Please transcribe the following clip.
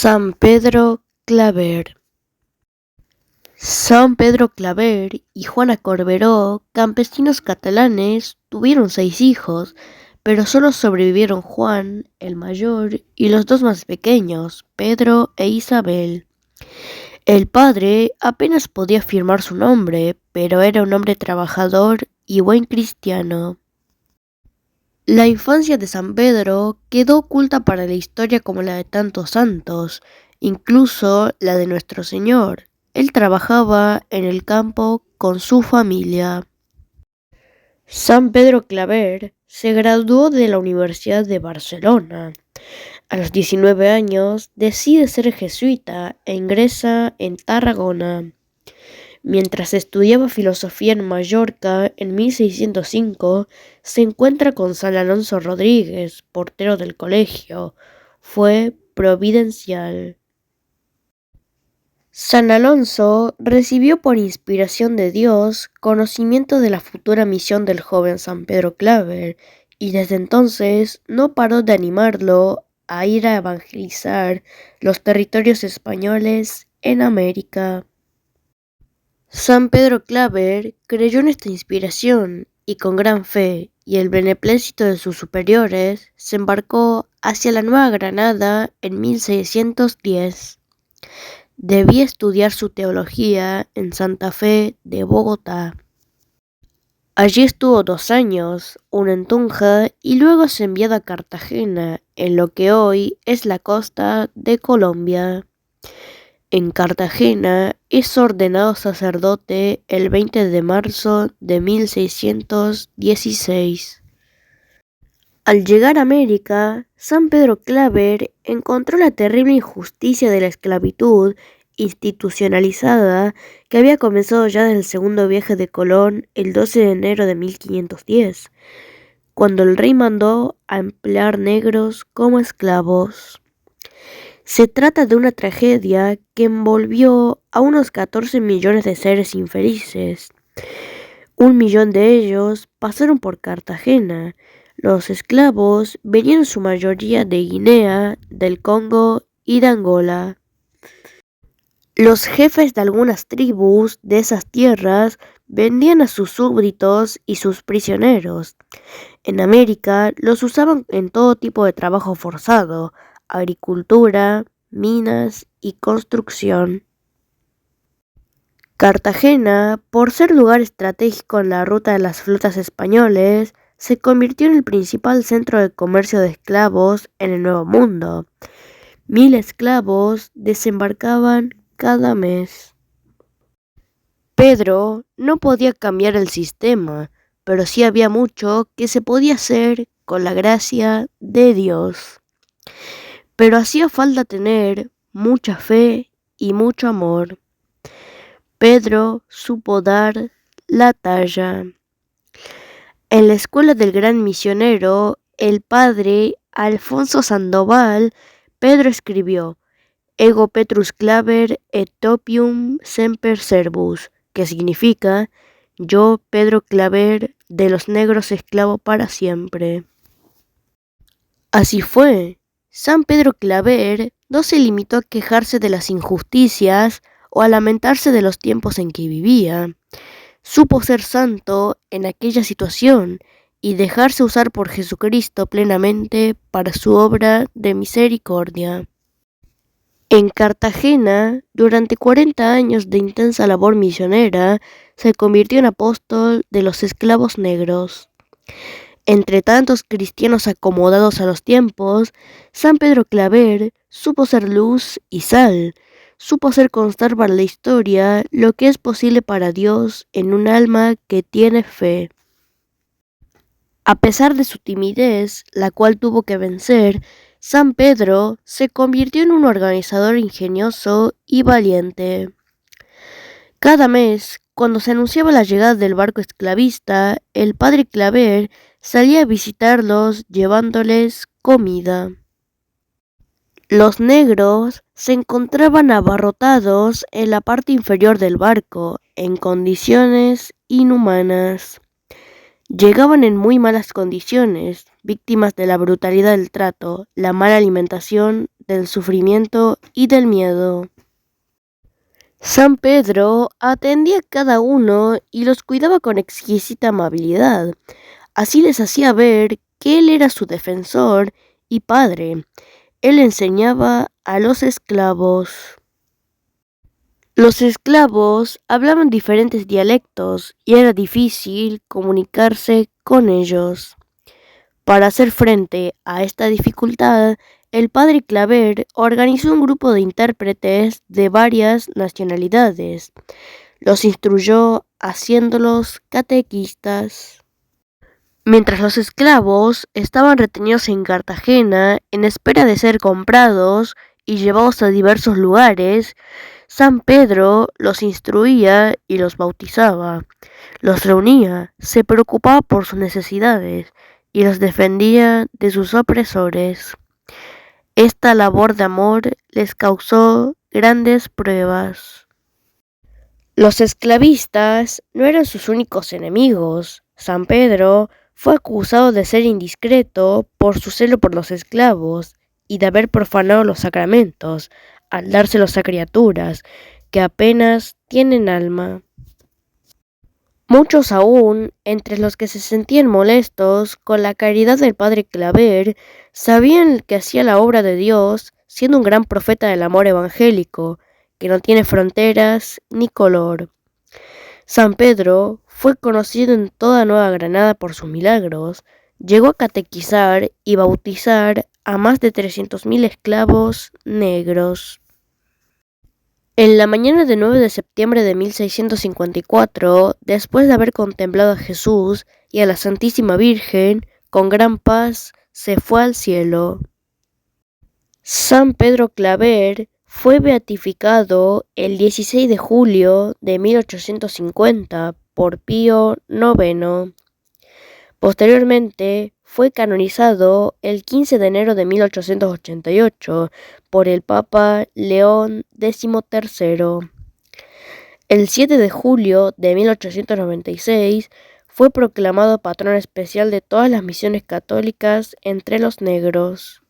San Pedro Claver. San Pedro Claver y Juana Corberó, campesinos catalanes, tuvieron 6 hijos, pero solo sobrevivieron Juan, el mayor, y los 2 más pequeños, Pedro e Isabel. El padre apenas podía firmar su nombre, pero era un hombre trabajador y buen cristiano. La infancia de San Pedro quedó oculta para la historia como la de tantos santos, incluso la de nuestro Señor. Él trabajaba en el campo con su familia. San Pedro Claver se graduó de la Universidad de Barcelona. A los 19 años decide ser jesuita e ingresa en Tarragona. Mientras estudiaba filosofía en Mallorca en 1605, se encuentra con San Alonso Rodríguez, portero del colegio. Fue providencial. San Alonso recibió por inspiración de Dios conocimiento de la futura misión del joven San Pedro Claver, y desde entonces no paró de animarlo a ir a evangelizar los territorios españoles en América. San Pedro Claver creyó en esta inspiración y con gran fe y el beneplácito de sus superiores se embarcó hacia la Nueva Granada en 1610. Debía estudiar su teología en Santa Fe de Bogotá. Allí estuvo 2 años, uno en Tunja y luego es enviado a Cartagena, en lo que hoy es la costa de Colombia. En Cartagena es ordenado sacerdote el 20 de marzo de 1616. Al llegar a América, San Pedro Claver encontró la terrible injusticia de la esclavitud institucionalizada que había comenzado ya desde el segundo viaje de Colón el 12 de enero de 1510, cuando el rey mandó a emplear negros como esclavos. Se trata de una tragedia que envolvió a unos 14 millones de seres infelices. 1 millón de ellos pasaron por Cartagena. Los esclavos venían en su mayoría de Guinea, del Congo y de Angola. Los jefes de algunas tribus de esas tierras vendían a sus súbditos y sus prisioneros. En América los usaban en todo tipo de trabajo forzado, agricultura, minas y construcción. Cartagena, por ser lugar estratégico en la ruta de las flotas españoles, se convirtió en el principal centro de comercio de esclavos en el Nuevo Mundo. 1000 esclavos desembarcaban cada mes. Pedro no podía cambiar el sistema, pero sí había mucho que se podía hacer con la gracia de Dios. Pero hacía falta tener mucha fe y mucho amor. Pedro supo dar la talla. En la escuela del gran misionero, el padre Alfonso Sandoval, Pedro escribió: Ego Petrus Claver et opium semper servus, que significa: yo, Pedro Claver, de los negros esclavo para siempre. Así fue. San Pedro Claver no se limitó a quejarse de las injusticias o a lamentarse de los tiempos en que vivía. Supo ser santo en aquella situación y dejarse usar por Jesucristo plenamente para su obra de misericordia. En Cartagena, durante 40 años de intensa labor misionera, se convirtió en apóstol de los esclavos negros. Entre tantos cristianos acomodados a los tiempos, San Pedro Claver supo ser luz y sal, supo hacer constar para la historia lo que es posible para Dios en un alma que tiene fe. A pesar de su timidez, la cual tuvo que vencer, San Pedro se convirtió en un organizador ingenioso y valiente. Cada mes, cuando se anunciaba la llegada del barco esclavista, el padre Claver salía a visitarlos llevándoles comida. Los negros se encontraban abarrotados en la parte inferior del barco, en condiciones inhumanas. Llegaban en muy malas condiciones, víctimas de la brutalidad del trato, la mala alimentación del sufrimiento y del miedo. San Pedro atendía a cada uno y los cuidaba con exquisita amabilidad. Así les hacía ver que él era su defensor y padre. Él enseñaba a los esclavos. Los esclavos hablaban diferentes dialectos y era difícil comunicarse con ellos. Para hacer frente a esta dificultad, el padre Claver organizó un grupo de intérpretes de varias nacionalidades. Los instruyó haciéndolos catequistas. Mientras los esclavos estaban retenidos en Cartagena en espera de ser comprados y llevados a diversos lugares, San Pedro los instruía y los bautizaba, los reunía, se preocupaba por sus necesidades y los defendía de sus opresores. Esta labor de amor les causó grandes pruebas. Los esclavistas no eran sus únicos enemigos. San Pedro fue acusado de ser indiscreto por su celo por los esclavos y de haber profanado los sacramentos al dárselos a criaturas que apenas tienen alma. Muchos aún, entre los que se sentían molestos con la caridad del padre Claver, sabían que hacía la obra de Dios, siendo un gran profeta del amor evangélico, que no tiene fronteras ni color. San Pedro fue conocido en toda Nueva Granada por sus milagros. Llegó a catequizar y bautizar a más de 300.000 esclavos negros. En la mañana del 9 de septiembre de 1654, después de haber contemplado a Jesús y a la Santísima Virgen, con gran paz se fue al cielo. San Pedro Claver fue beatificado el 16 de julio de 1850 por Pío IX. Posteriormente fue canonizado el 15 de enero de 1888 por el Papa León XIII. El 7 de julio de 1896 fue proclamado patrón especial de todas las misiones católicas entre los negros.